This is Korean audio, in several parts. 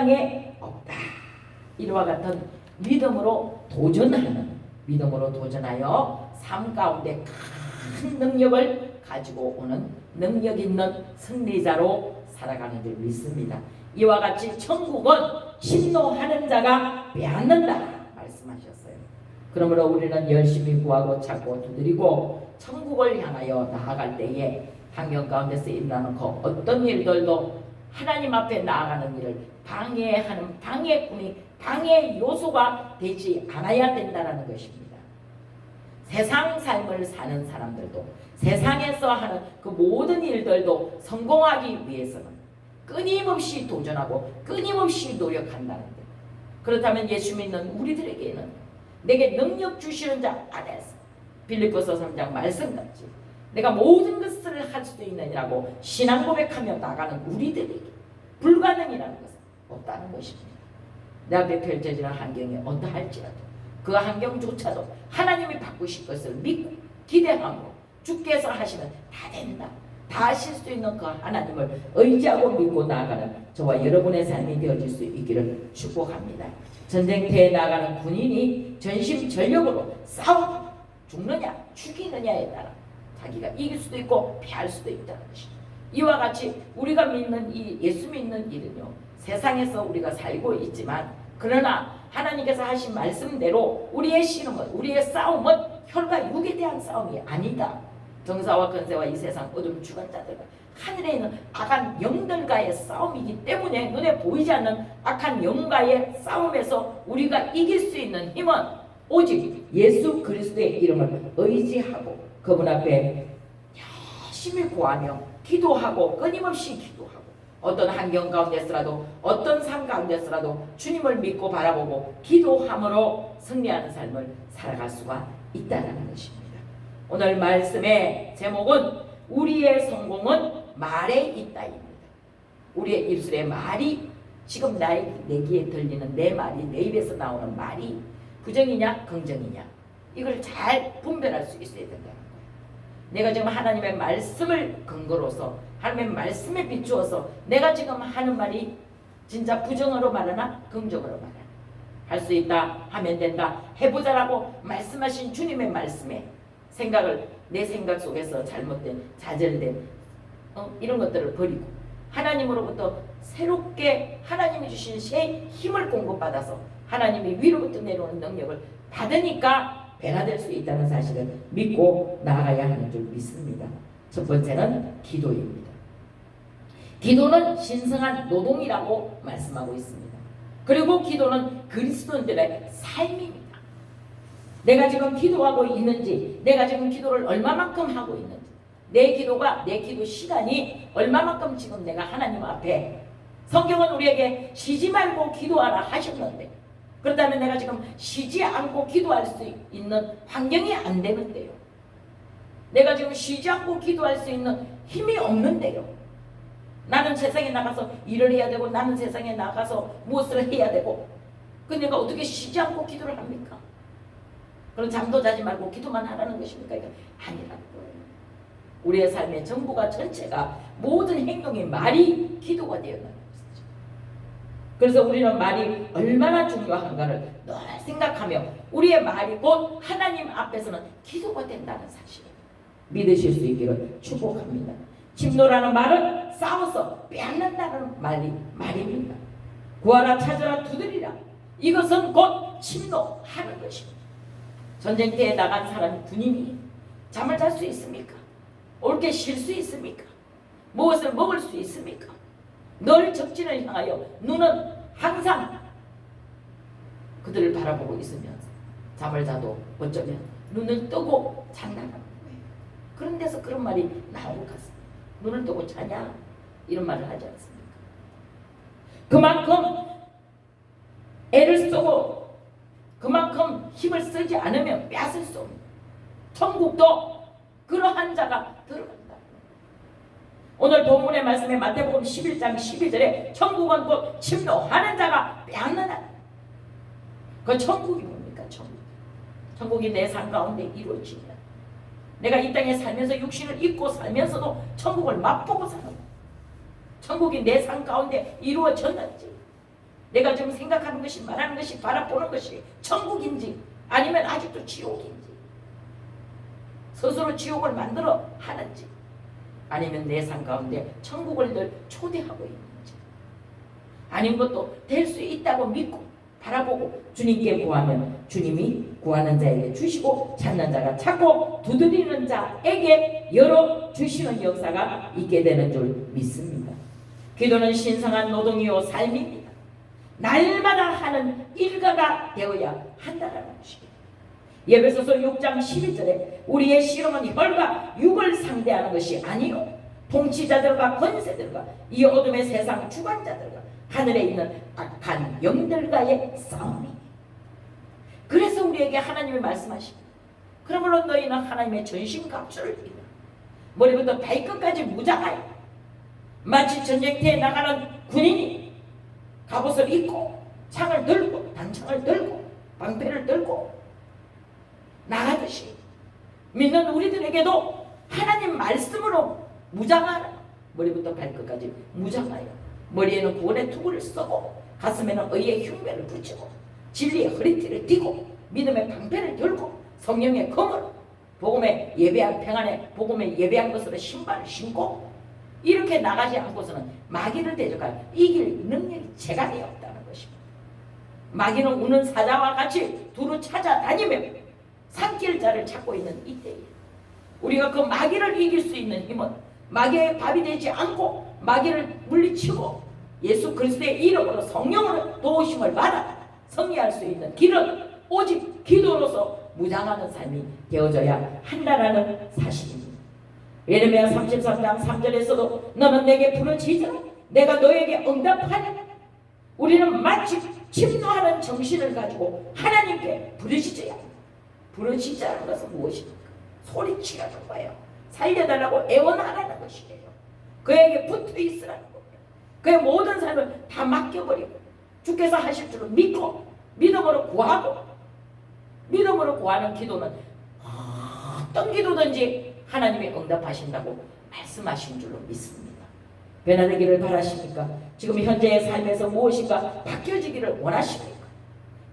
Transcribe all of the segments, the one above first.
세상에 없다. 이와 같은 믿음으로 도전하여 삶 가운데 큰 능력을 가지고 오는 능력 있는 승리자로 살아가는 줄 믿습니다. 이와 같이 천국은 침노하는 자가 빼앗는다 말씀하셨어요. 그러므로 우리는 열심히 구하고 찾고 두드리고 천국을 향하여 나아갈 때에 환경 가운데서 일어나는 그 어떤 일들도 하나님 앞에 나아가는 일을 방해하는 방해꾼이 방해 요소가 되지 않아야 된다는 것입니다. 세상 삶을 사는 사람들도 세상에서 하는 그 모든 일들도 성공하기 위해서는 끊임없이 도전하고 끊임없이 노력한다는 것. 그렇다면 예수 믿는 우리들에게는 내게 능력 주시는 자 안에서 빌립보서 3장 말씀같이 내가 모든 것을 할 수 있느니라고 신앙 고백하며 나가는 우리들에게 불가능이라는 것은 없다는 것입니다. 내 앞에 펼쳐지는 환경이 어떠할지라도 그 환경조차도 하나님이 바꾸실 것을 믿고 기대함으로 주께서 하시면 다 된다, 다 하실 수 있는 그 하나님을 의지하고 믿고 나아가는 저와 여러분의 삶이 되어질 수 있기를 축복합니다. 전쟁터에 나가는 군인이 전심전력으로 싸우고 죽느냐 죽이느냐에 따라 자기가 이길 수도 있고 패할 수도 있다는 것입니다. 이와 같이 우리가 믿는 이 예수 믿는 일은요, 세상에서 우리가 살고 있지만 그러나 하나님께서 하신 말씀대로 우리의 씨름은, 우리의 싸움은 혈과 육에 대한 싸움이 아니다. 정사와 권세와 이 세상 어둠 주관 자들과 하늘에 있는 악한 영들과의 싸움이기 때문에 눈에 보이지 않는 악한 영과의 싸움에서 우리가 이길 수 있는 힘은 오직 예수 그리스도의 이름을 의지하고 그분 앞에 열심히 구하며 기도하고 끊임없이 기도하고 어떤 환경 가운데서라도 어떤 삶 가운데서라도 주님을 믿고 바라보고 기도함으로 승리하는 삶을 살아갈 수가 있다는 것입니다. 오늘 말씀의 제목은 우리의 성공은 말에 있다입니다. 우리의 입술에 말이 지금 내 귀에 들리는 내 말이, 내 입에서 나오는 말이 부정이냐 긍정이냐 이걸 잘 분별할 수 있어야 된다는 거예요. 내가 지금 하나님의 말씀을 근거로서 하나님의 말씀에 비추어서 내가 지금 하는 말이 진짜 부정으로 말하나 긍정으로 말하나 할 수 있다, 하면 된다, 해보자라고 말씀하신 주님의 말씀에 생각을 내 생각 속에서 잘못된 좌절된 이런 것들을 버리고 하나님으로부터 새롭게 하나님이 주신 새 힘을 공급받아서 하나님이 위로부터 내려오는 능력을 받으니까 변화될 수 있다는 사실을 믿고 나아가야 하는 줄 믿습니다. 첫 번째는 기도입니다. 기도는 신성한 노동이라고 말씀하고 있습니다. 그리고 기도는 그리스도인들의 삶입니다. 내가 지금 기도하고 있는지, 내가 지금 기도를 얼마만큼 하고 있는지, 내 기도가, 내 기도 시간이 얼마만큼 지금 내가 하나님 앞에, 성경은 우리에게 쉬지 말고 기도하라 하셨는데 그렇다면 내가 지금 쉬지 않고 기도할 수 있는 환경이 안 되는데요, 내가 지금 쉬지 않고 기도할 수 있는 힘이 없는데요, 나는 세상에 나가서 일을 해야 되고 나는 세상에 나가서 무엇을 해야 되고 그러니까 어떻게 쉬지 않고 기도를 합니까? 그럼 잠도 자지 말고 기도만 하라는 것입니까? 이거 아니라는 거예요. 우리의 삶의 전부가 전체가 모든 행동이 말이 기도가 되었다는 것이죠. 그래서 우리는 말이 얼마나 중요한가를 늘 생각하며 우리의 말이 곧 하나님 앞에서는 기도가 된다는 사실을 믿으실 수 있기를 축복합니다. 침노라는 말은 싸워서 빼앗는다는 말입니다. 구하라, 찾으라, 두드리라. 이것은 곧 침노하는 것입니다. 전쟁터에 나간 사람 군인이 잠을 잘 수 있습니까? 옳게 쉴 수 있습니까? 무엇을 먹을 수 있습니까? 늘 적진을 향하여 눈은 항상 그들을 바라보고 있으면서 잠을 자도 어쩌면 눈을 뜨고 잔다는 거예요. 그런 데서 그런 말이 나온 것 같습니다. 눈을 뜨고 자냐? 이런 말을 하지 않습니까? 그만큼 애를 쓰고 그만큼 힘을 쓰지 않으면 빼앗을 수 없는, 천국도 그러한 자가 들어간다. 오늘 본문의 말씀에 마태복음 11장 12절에 천국은 곧 침노하는 자가 빼앗는다. 그 천국이 뭡니까? 천국이 내 삶 가운데 이루어지면 내가 이 땅에 살면서 육신을 입고 살면서도 천국을 맛보고 사는, 천국이 내 삶 가운데 이루어졌는지 내가 지금 생각하는 것이, 말하는 것이, 바라보는 것이 천국인지 아니면 아직도 지옥인지, 스스로 지옥을 만들어 하는지 아니면 내 삶 가운데 천국을 늘 초대하고 있는지, 아닌 것도 될 수 있다고 믿고 바라보고 주님께 구하면 주님이 구하는 자에게 주시고 찾는 자가 찾고 두드리는 자에게 열어주시는 역사가 있게 되는 줄 믿습니다. 기도는 신성한 노동이요 삶입니다. 날마다 하는 일과가 되어야 한다는 것입니다. 에베소서 6장 12절에 우리의 실험은 혈과 육을 상대하는 것이 아니요 통치자들과 권세들과 이 어둠의 세상 주관자들과 하늘에 있는 악한 영들과의 싸움이. 그래서 우리에게 하나님이 말씀하십니다. 그러므로 너희는 하나님의 전신갑주를 입으라. 머리부터 발끝까지 무장하여 마치 전쟁터에 나가는 군인이 갑옷을 입고 창을 들고 단창을 들고 방패를 들고 나가듯이 믿는 우리들에게도 하나님 말씀으로 무장하라. 머리부터 발끝까지 무장하여 머리에는 구원의 투구를 쓰고 가슴에는 의의 흉배를 붙이고 진리의 허리띠를 띠고 믿음의 방패를 들고 성령의 검을 복음에 예배한 평안에 복음에 예배한 것으로 신발을 신고 이렇게 나가지 않고서는 마귀를 대적하여 이길 능력이 재간이 없다는 것입니다. 마귀는 우는 사자와 같이 두루 찾아다니며 삼킬 자를 찾고 있는 이때에 우리가 그 마귀를 이길 수 있는 힘은 마귀의 밥이 되지 않고 마귀를 물리치고 예수 그리스도의 이름으로 성령으로 도우심을 받아 승리할 수 있는 길은 오직 기도로서 무장하는 삶이 되어져야 한다라는 사실입니다. 예레미야 33장 3절에서도 너는 내게 부르짖으라 내가 너에게 응답하리라. 우리는 마치 침노하는 정신을 가지고 하나님께 부르짖어야 합니다. 부르짖자는 것은 무엇입니까? 소리치라는 거예요. 살려달라고 애원하라는 것이에요. 그에게 붙어있으라는 겁니다. 그의 모든 삶을 다 맡겨버리고 주께서 하실 줄을 믿고 믿음으로 구하고 믿음으로 구하는 기도는 어떤 기도든지 하나님이 응답하신다고 말씀하신 줄로 믿습니다. 변화되기를 바라십니까? 지금 현재의 삶에서 무엇인가 바뀌어지기를 원하십니까?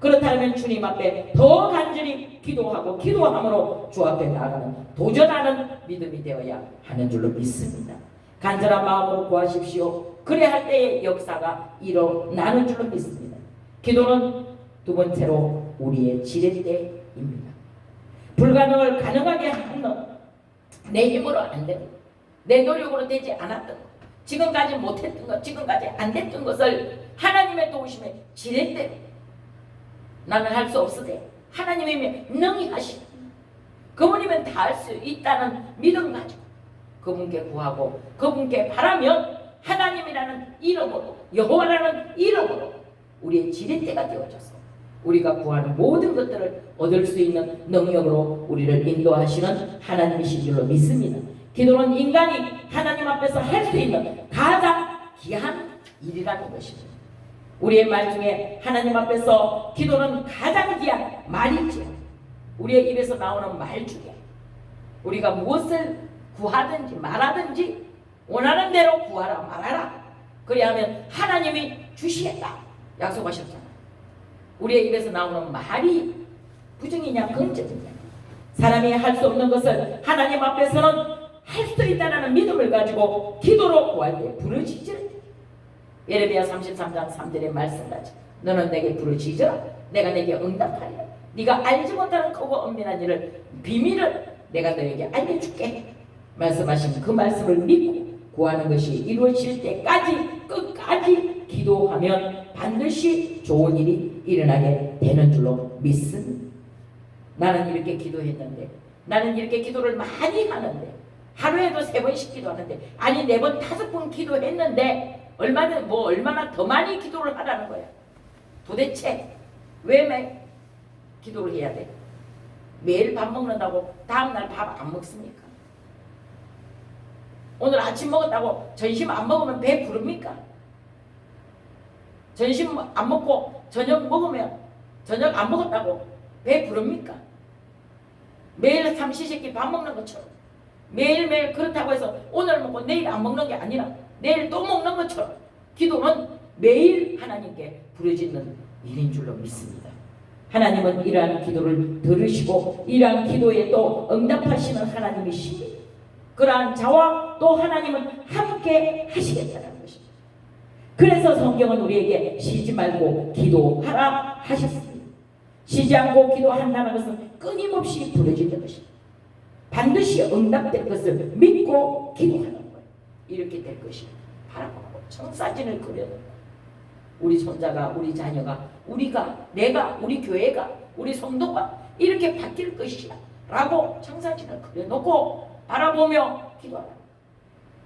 그렇다면 주님 앞에 더 간절히 기도하고 기도함으로 주 앞에 나아가는 도전하는 믿음이 되어야 하는 줄로 믿습니다. 간절한 마음으로 구하십시오. 그래야 때의 역사가 일어나는 줄로 믿습니다. 기도는 두 번째로 우리의 지렛대입니다. 불가능을 가능하게 하는 내 힘으로 안 되는 것, 내 노력으로 되지 않았던 것, 지금까지 못했던 것, 지금까지 안 됐던 것을 하나님의 도우심에 지렛대로 나는 할 수 없으되 하나님이 능히 하시는 그분이면 다 할 수 있다는 믿음 가지고 그분께 구하고 그분께 바라면 하나님이라는 이름으로 여호와라는 이름으로 우리의 지렛대가 되어져서 우리가 구하는 모든 것들을 얻을 수 있는 능력으로 우리를 인도하시는 하나님이신 줄로 믿습니다. 기도는 인간이 하나님 앞에서 할 수 있는 가장 귀한 일이라는 것입니다. 우리의 말 중에 하나님 앞에서 기도는 가장 귀한 말이지요. 우리의 입에서 나오는 말 중에 우리가 무엇을 구하든지 말하든지 원하는 대로 구하라 말하라 그리하면 하나님이 주시겠다 약속하셨잖아요. 우리의 입에서 나오는 말이 부정이냐 긍정이냐, 사람이 할 수 없는 것을 하나님 앞에서는 할 수 있다는 믿음을 가지고 기도로 구할 때 부르짖을 때 예레미야 33장 3절의 말씀까지 너는 내게 부르짖으라 내가 내게 응답하리라. 네가 알지 못하는 크고 엄밀한 일을 비밀을 내가 너에게 알려줄게 말씀하신 그 말씀을 믿고 구하는 것이 이루어질 때까지 끝까지 기도하면 반드시 좋은 일이 일어나게 되는 줄로 믿습니다. 나는 이렇게 기도했는데, 나는 이렇게 기도를 많이 하는데, 하루에도 3번씩 기도하는데, 아니 4번 5번 기도했는데 얼마나 더 많이 기도를 하라는 거야. 도대체 왜 매일 기도를 해야 돼? 매일 밥 먹는다고 다음날 밥 안 먹습니까? 오늘 아침 먹었다고 점심 안 먹으면 배 부릅니까? 점심 안 먹고 저녁 먹으면 저녁 안 먹었다고 배 부릅니까? 매일 삼시세끼 밥 먹는 것처럼 매일매일 그렇다고 해서 오늘 먹고 내일 안 먹는 게 아니라 내일 또 먹는 것처럼 기도는 매일 하나님께 부르짖는 일인 줄로 믿습니다. 하나님은 이러한 기도를 들으시고 이러한 기도에 또 응답하시는 하나님이십니다. 그러한 자와 또 하나님은 함께 하시겠다는 것입니다. 그래서 성경은 우리에게 쉬지 말고 기도하라 하셨습니다. 쉬지 않고 기도한다는 것은 끊임없이 부르짖는 것입니다. 반드시 응답될 것을 믿고 기도하는 거예요. 이렇게 될 것이 바라보고 청사진을 그려놓고 우리 손자가, 우리 자녀가, 우리가, 내가, 우리 교회가, 우리 성도가 이렇게 바뀔 것이야 라고 청사진을 그려놓고 바라보며 기도하라.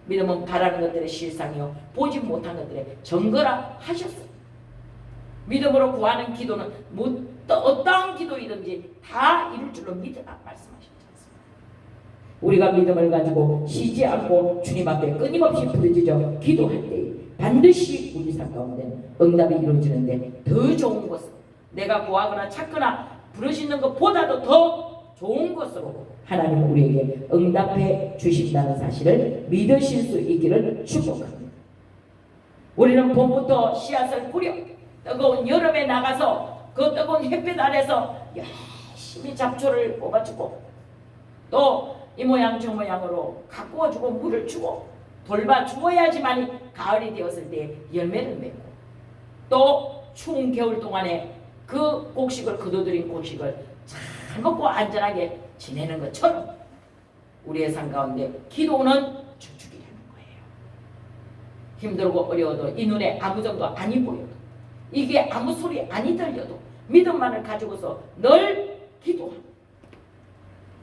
믿음은 바라는 것들의 실상이요 보지 못한 것들의 증거라 하셨어요. 믿음으로 구하는 기도는 어떠한 기도이든지 다 이룰 줄로 믿으라 말씀하셨지 않습니까? 우리가 믿음을 가지고 쉬지 않고 주님 앞에 끊임없이 부르짖어 기도할 때 반드시 우리 삶 가운데 응답이 이루어지는데 더 좋은 것으로 내가 구하거나 찾거나 부르짖는 것보다도 더 좋은 것으로 하나님은 우리에게 응답해 주신다는 사실을 믿으실 수 있기를 축복합니다. 우리는 봄부터 씨앗을 뿌려 뜨거운 여름에 나가서 그 뜨거운 햇빛 아래서 열심히 잡초를 뽑아주고 또 이 모양 저 모양으로 가꾸어주고 물을 주고 돌봐주어야지만 가을이 되었을 때 열매를 맺고 또 추운 겨울 동안에 그 곡식을 거둬들인 곡식을 잘 먹고 안전하게 지내는 것처럼 우리의 삶 가운데 기도는 주축이라는 거예요. 힘들고 어려워도 이 눈에 아무 정도 아니 보여도 이게 아무 소리 아니 들려도 믿음만을 가지고서 늘 기도합니다.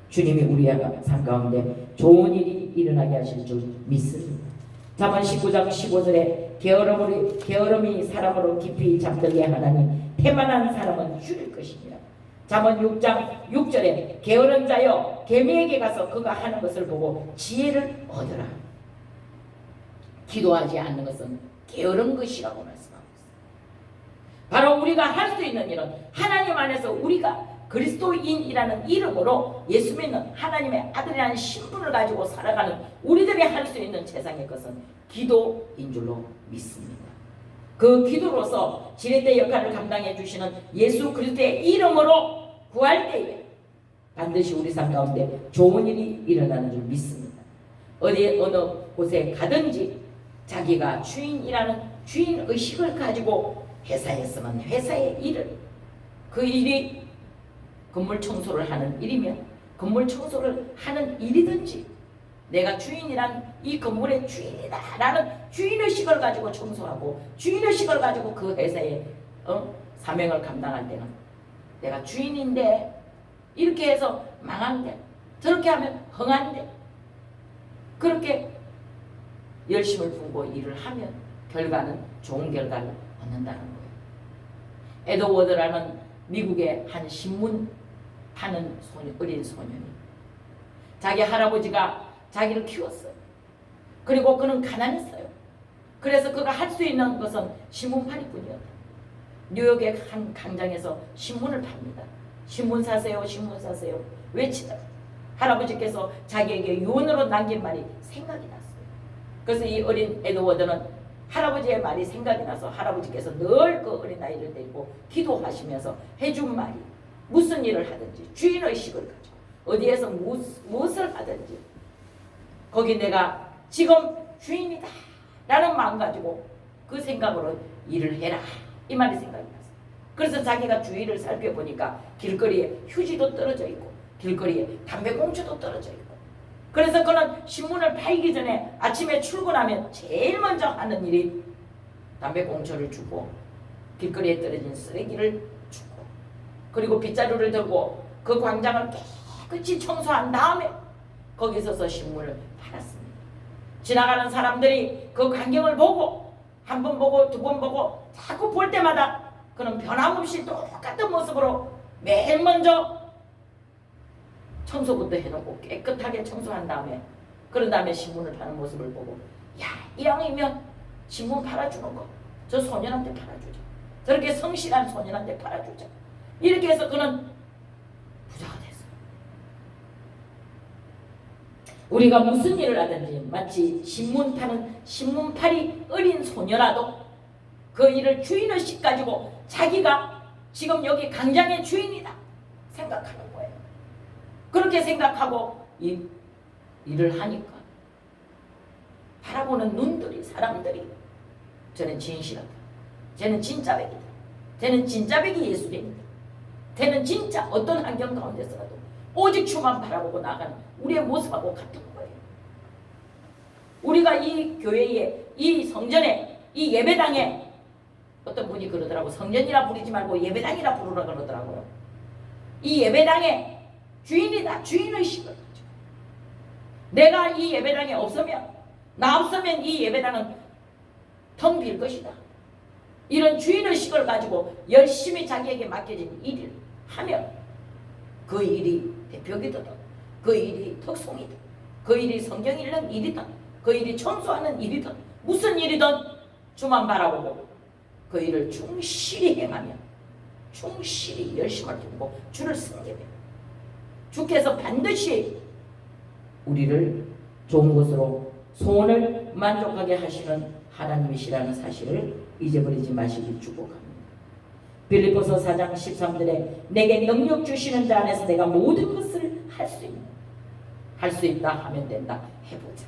주님이 우리의 삶 가운데 좋은 일이 일어나게 하실 줄 믿습니다. 잠언 19장 15절에 게으름이 사람으로 깊이 잠들게 하나니 태만한 사람은 줄일 것입니다. 잠언 6장 6절에 게으른 자여 개미에게 가서 그가 하는 것을 보고 지혜를 얻으라. 기도하지 않는 것은 게으른 것이라고 말씀하고 있습니다. 바로 우리가 할 수 있는 일은 하나님 안에서 우리가 그리스도인이라는 이름으로 예수 믿는 하나님의 아들이라는 신분을 가지고 살아가는 우리들이 할 수 있는 세상의 것은 기도인 줄로 믿습니다. 그 기도로서 지렛대 역할을 감당해 주시는 예수 그리스도의 이름으로 구할 때에 반드시 우리 삶 가운데 좋은 일이 일어나는 줄 믿습니다. 어느 곳에 가든지 자기가 주인이라는 주인의식을 가지고 회사에서는 회사의 일을 그 일이 건물 청소를 하는 일이면 건물 청소를 하는 일이든지 내가 주인이란 이 건물의 주인이다 라는 주인의식을 가지고 청소하고 주인의식을 가지고 그 회사의 사명을 감당할 때는 내가 주인인데 이렇게 해서 망한데 저렇게 하면 흥한데 그렇게 열심을 두고 일을 하면 결과는 좋은 결과를 얻는다는 거예요. 에드워드라는 미국의 한 신문 파는 어린 소년이 자기 할아버지가 자기를 키웠어요. 그리고 그는 가난했어요. 그래서 그가 할 수 있는 것은 신문팔이뿐이었다. 뉴욕의 한 광장에서 신문을 팝니다. 신문 사세요, 신문 사세요 외치다 할아버지께서 자기에게 유언으로 남긴 말이 생각이 났어요. 그래서 이 어린 에드워드는 할아버지의 말이 생각이 나서 할아버지께서 늘 그 어린 아이를 데리고 기도하시면서 해준 말이 무슨 일을 하든지 주인의식을 가지고 어디에서 무엇을 하든지 거기 내가 지금 주인이다 라는 마음 가지고 그 생각으로 일을 해라 이 말이 생각이 났어요. 그래서 자기가 주위를 살펴보니까 길거리에 휴지도 떨어져 있고 길거리에 담배꽁초도 떨어져 있고 그래서 그는 신문을 팔기 전에 아침에 출근하면 제일 먼저 하는 일이 담배꽁초를 주고 길거리에 떨어진 쓰레기를 주고 그리고 빗자루를 들고 그 광장을 깨끗이 청소한 다음에 거기 서서 신문을 팔았습니다. 지나가는 사람들이 그 광경을 보고 한 번 보고 두 번 보고 자꾸 볼 때마다 그는 변함없이 똑같은 모습으로 매일 먼저 청소부터 해놓고 깨끗하게 청소한 다음에 그런 다음에 신문을 파는 모습을 보고 야, 이왕이면 신문 팔아주는 거 저 소년한테 팔아주자. 저렇게 성실한 소년한테 팔아주자. 이렇게 해서 그는 부자가 됐어요. 우리가 무슨 일을 하든지 마치 신문 파는 신문팔이 어린 소녀라도 그 일을 주인의식 가지고 자기가 지금 여기 강장의 주인이다 생각하는 거예요. 그렇게 생각하고 일을 하니까 바라보는 눈들이, 사람들이 저는 진실하다, 쟤는 진짜 백이다, 쟤는 진짜 백이 예수님이다, 쟤는 진짜 어떤 환경 가운데서라도 오직 주만 바라보고 나가는 우리의 모습하고 같은 거예요. 우리가 이 교회에, 이 성전에, 이 예배당에, 어떤 분이 그러더라고, 성전이라 부르지 말고 예배당이라 부르라 그러더라고요. 이 예배당의 주인이다, 주인의식을 가지고 내가 이 예배당에 없으면, 나 없으면 이 예배당은 텅 빌 것이다. 이런 주인의식을 가지고 열심히 자기에게 맡겨진 일을 하면 그 일이 대표기도든, 그 일이 특송이든, 그 일이 성경 읽는 일이든, 그 일이 청소하는 일이든, 무슨 일이든 주만 바라보고 그 일을 충실히 행하면, 충실히 열심을 두고 주를 섬기면 주께서 반드시 우리를 좋은 곳으로 소원을 만족하게 하시는 하나님이시라는 사실을 잊어버리지 마시길 축복합니다. 빌립보서 4장 13절에 내게 능력 주시는 자 안에서 내가 모든 것을 할 수 있다 하면 된다. 해보자.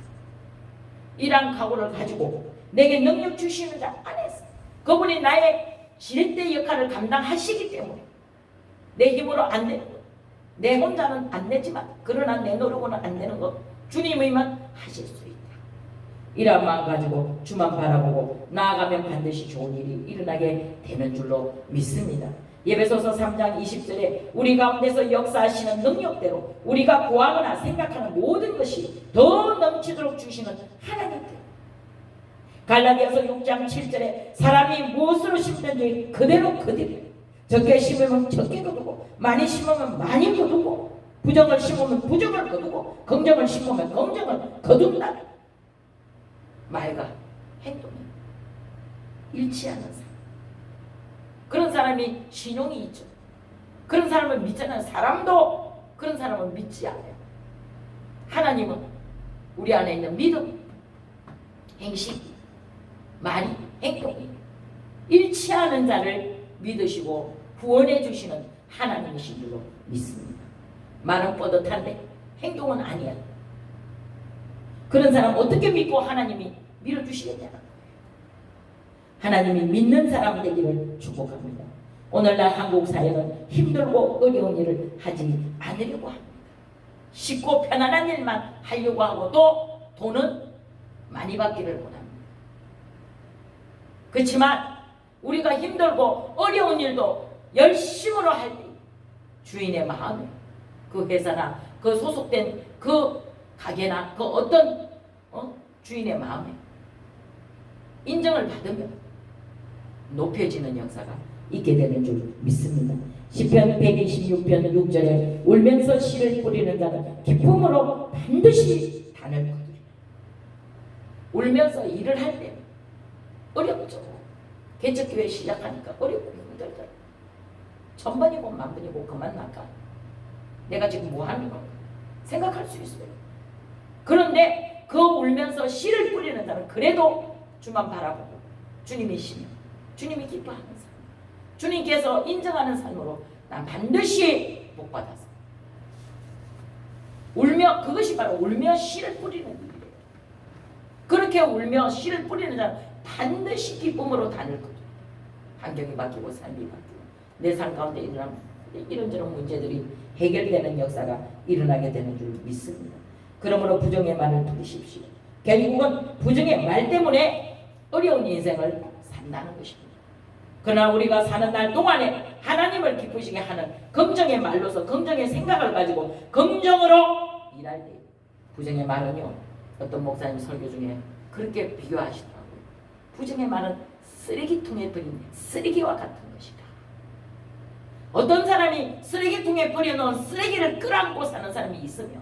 이러한 각오를 가지고 내게 능력 주시는 자 안에서, 그분이 나의 지렛대 역할을 감당하시기 때문에 내 힘으로 안 되는 것, 내 혼자는 안 되지만 그러나 내 노력으로는 안 되는 것 주님이면 하실 수 있다. 이런 마음 가지고 주만 바라보고 나아가면 반드시 좋은 일이 일어나게 되는 줄로 믿습니다. 예배소서 3장 20절에 우리 가운데서 역사하시는 능력대로 우리가 구하거나 생각하는 모든 것이 더 넘치도록 주시는 하나님께, 갈라디아서 6장 7절에 사람이 무엇으로 심든지 그대로 적게 심으면 적게 거두고 많이 심으면 많이 거두고 부정을 심으면 부정을 거두고 긍정을 심으면 긍정을 거둔다. 말과 행동이 일치하는 사람, 그런 사람이 신용이 있죠. 그런 사람을 믿잖아요. 사람도 그런 사람을 믿지 않아요. 하나님은 우리 안에 있는 믿음, 행식, 말이, 행동이 일치하는 자를 믿으시고 구원해 주시는 하나님이신 줄로 믿습니다. 말은 뻗어탄데 행동은 아니야. 그런 사람 어떻게 믿고 하나님이 밀어주시겠냐는 거예요. 하나님이 믿는 사람 되기를 축복합니다. 오늘날 한국 사회는 힘들고 어려운 일을 하지 않으려고 합니다. 쉽고 편안한 일만 하려고 하고 또 돈은 많이 받기를 원합니다. 그렇지만 우리가 힘들고 어려운 일도 열심으로 할 때 주인의 마음에, 그 회사나 그 소속된 그 가게나 그 어떤 주인의 마음에 인정을 받으면 높여지는 역사가 있게 되는 줄 믿습니다. 시편 126편 6절에 울면서 씨를 뿌리는 자는 기쁨으로 반드시 단을 거두리라. 울면서 일을 할 때 어렵죠. 개척교회 시작하니까 어렵고 힘들더라. 천번이고 만번이고 그만 날까? 내가 지금 뭐 하는 건가? 생각할 수 있어요. 그런데 그 울면서 씨를 뿌리는 자는 그래도 주만 바라보고 주님이시며 주님이 기뻐하는 삶, 주님께서 인정하는 삶으로 난 반드시 복받아서 울며, 그것이 바로 울며 씨를 뿌리는 일이에요. 그렇게 울며 씨를 뿌리는 자는 반드시 기쁨으로 단을 거둬요. 환경이 바뀌고 삶이 바뀌고 내 삶 가운데 일어나는 이런저런 문제들이 해결되는 역사가 일어나게 되는 줄 믿습니다. 그러므로 부정의 말을 들으십시오. 결국은 부정의 말 때문에 어려운 인생을 산다는 것입니다. 그러나 우리가 사는 날 동안에 하나님을 기쁘시게 하는 긍정의 말로서 긍정의 생각을 가지고 긍정으로 일할 때, 부정의 말은요, 어떤 목사님 설교 중에 그렇게 비교하시더라고요. 부정의 말은 쓰레기통에 버린 쓰레기와 같은 것이다. 어떤 사람이 쓰레기통에 버려놓은 쓰레기를 끌어안고 사는 사람이 있으면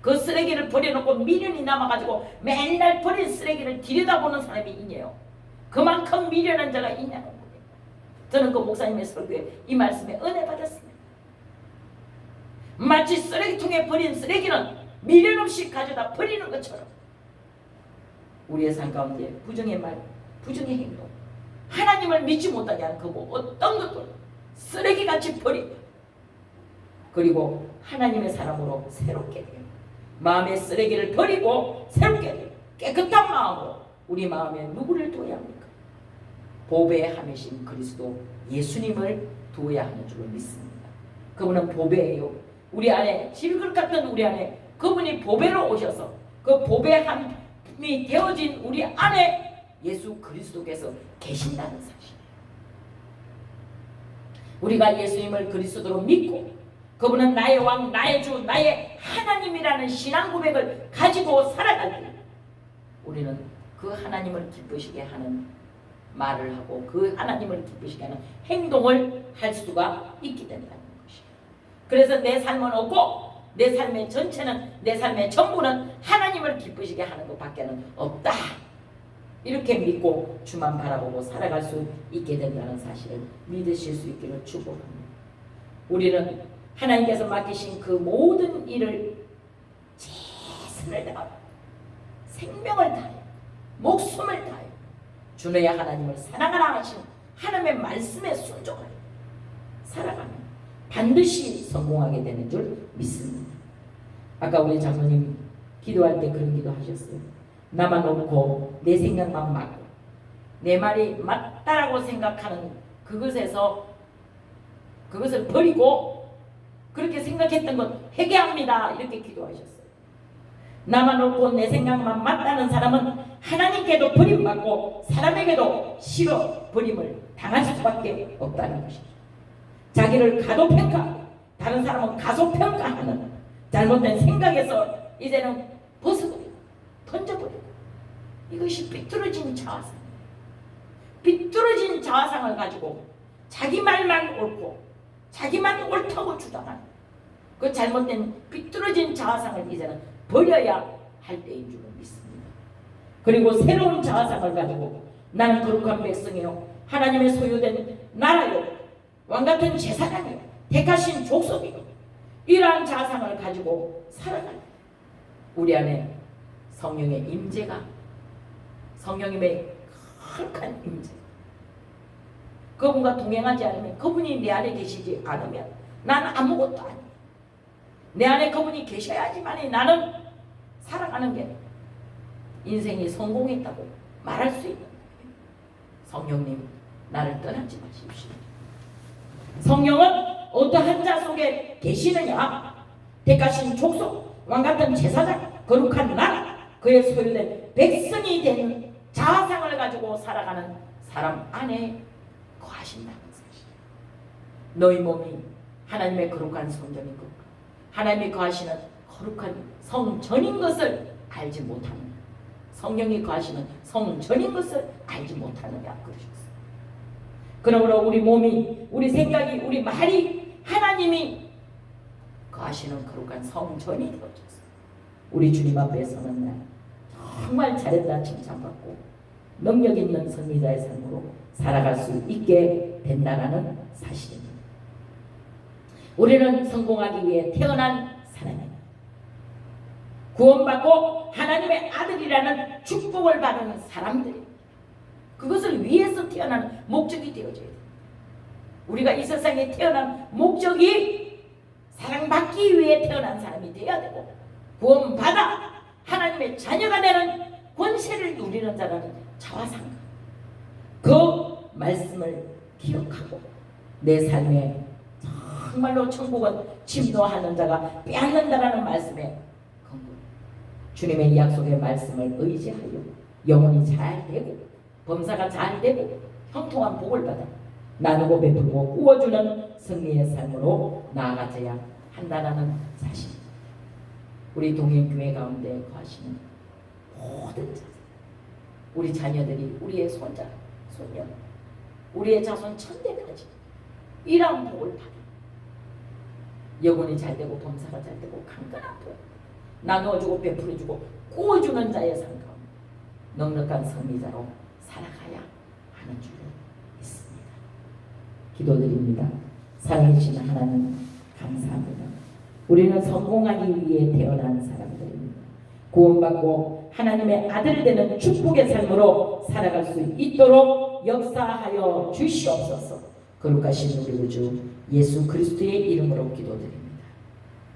그 쓰레기를 버려놓고 미련이 남아가지고 맨날 버린 쓰레기를 들여다보는 사람이 있네요. 그만큼 미련한 자가 있냐는 거예요. 저는 그 목사님의 설교에 이 말씀에 은혜 받았습니다. 마치 쓰레기통에 버린 쓰레기는 미련 없이 가져다 버리는 것처럼 우리의 삶 가운데 부정의 말, 부정의 행동, 하나님을 믿지 못하게 하는 그 어떤 것도 쓰레기같이 버리고, 그리고 하나님의 사람으로 새롭게 돼요. 마음의 쓰레기를 버리고 새롭게 돼요. 깨끗한 마음으로 우리 마음에 누구를 두어야 합니까? 보배의 함이신 그리스도 예수님을 두어야 하는 줄로 믿습니다. 그분은 보배예요. 우리 안에 질글 같은 우리 안에 그분이 보배로 오셔서 그 보배의 함이 되어진 우리 안에 예수 그리스도께서 계신다는 사실. 우리가 예수님을 그리스도로 믿고 그분은 나의 왕, 나의 주, 나의 하나님이라는 신앙 고백을 가지고 살아갈 때 우리는 그 하나님을 기쁘시게 하는 말을 하고 그 하나님을 기쁘시게 하는 행동을 할 수가 있게 된다는 것이에요. 그래서 내 삶은 없고 내 삶의 전체는, 내 삶의 전부는 하나님을 기쁘시게 하는 것밖에는 없다. 이렇게 믿고 주만 바라보고 살아갈 수 있게 된다는 사실을 믿으실 수 있기를 축복합니다. 우리는 하나님께서 맡기신 그 모든 일을 최선을 다하고 생명을 다하여 목숨을 다하여 주너의 하나님을 사랑하라 하신 하나님의 말씀에 순종하여 살아가면 반드시 성공하게 되는 줄 믿습니다. 아까 우리 장로님 기도할 때 그런 기도 하셨어요. 나만 옳고 내 생각만 맞고 내 말이 맞다라고 생각하는 그것을 버리고 그렇게 생각했던 것 회개합니다. 이렇게 기도하셨어요. 나만 옳고 내 생각만 맞다는 사람은 하나님께도 버림받고 사람에게도 싫어 버림을 당할 수밖에 없다는 것이죠. 자기를 가도평가, 다른 사람은 가소평가하는 잘못된 생각에서 이제는 벗어버리고 던져버리고, 이것이 비뚤어진 자아상이에요. 비뚤어진 자아상을 가지고 자기 말만 옳고 자기만 옳다고 주장하는 그 잘못된 비뚤어진 자아상을 이제는 버려야 할 때인 줄로 믿습니다. 그리고 새로운 자아상을 가지고 나는 거룩한 백성이요 하나님의 소유된 나라요 왕같은 제사장이요 택하신 족속이요, 이러한 자아상을 가지고 살아가는 우리 안에 성령의 임재가, 성령님의 거룩한 임재, 그분과 동행하지 않으면, 그분이 내 안에 계시지 않으면 나는 아무것도 아니에요. 내 안에 그분이 계셔야지만 나는 살아가는 게 인생이 성공했다고 말할 수 있는 거예요. 성령님 나를 떠나지 마십시오. 성령은 어떠한 자 속에 계시느냐? 택하신 족속, 왕같은 제사장, 거룩한 나라, 그의 소유된 백성이 된 자아상을 가지고 살아가는 사람 안에 거하신다는 사실. 너희 몸이 하나님의 거룩한 성전인 것, 하나님이 거하시는 거룩한 성전인 것을 알지 못하느냐? 성령이 거하시는 성전인 것을 알지 못하느냐? 그러셨어요. 그러므로 우리 몸이, 우리 생각이, 우리 말이 하나님이 거하시는 거룩한 성전이 되어졌어요. 우리 주님 앞에 서는 날 정말 잘했다 칭찬받고 능력 있는 선지자의 삶으로 살아갈 수 있게 된다는 사실입니다. 우리는 성공하기 위해 태어난 사람입니다. 구원받고 하나님의 아들이라는 축복을 받은 사람들입니다. 그것을 위해서 태어난 목적이 되어져야 됩니다. 우리가 이 세상에 태어난 목적이 사랑받기 위해 태어난 사람이 되어야 되고, 구원받아 하나님의 자녀가 되는 권세를 누리는 자라는 자화상, 그 말씀을 기억하고 내 삶에 정말로 천국은 침노하는 자가 빼앗는다라는 말씀에 건강, 주님의 약속의 말씀을 의지하여 영혼이 잘 되고 범사가 잘 되고 형통한 복을 받아 나누고 베풀고 꾸어주는 승리의 삶으로 나아가져야 한다는 사실. 우리 동행교회 가운데 거하시는 모든 자, 우리 자녀들이, 우리의 손자, 손녀, 우리의 자손 천대까지 이러한 복을 받아 영혼이 잘 되고 범사가 잘 되고 강건한 복, 나누어주고 베풀어주고 꾸어주는 자의 삶 가운데 넉넉한 승리자로 살아가야 하는 줄을 믿습니다. 기도드립니다. 살아계신 하나님 감사합니다. 우리는 성공하기 위해 태어난 사람들입니다. 구원받고 하나님의 아들 되는 축복의 삶으로 살아갈 수 있도록 역사하여 주시옵소서. 거룩하신 우리 구주 예수 그리스도의 이름으로 기도드립니다.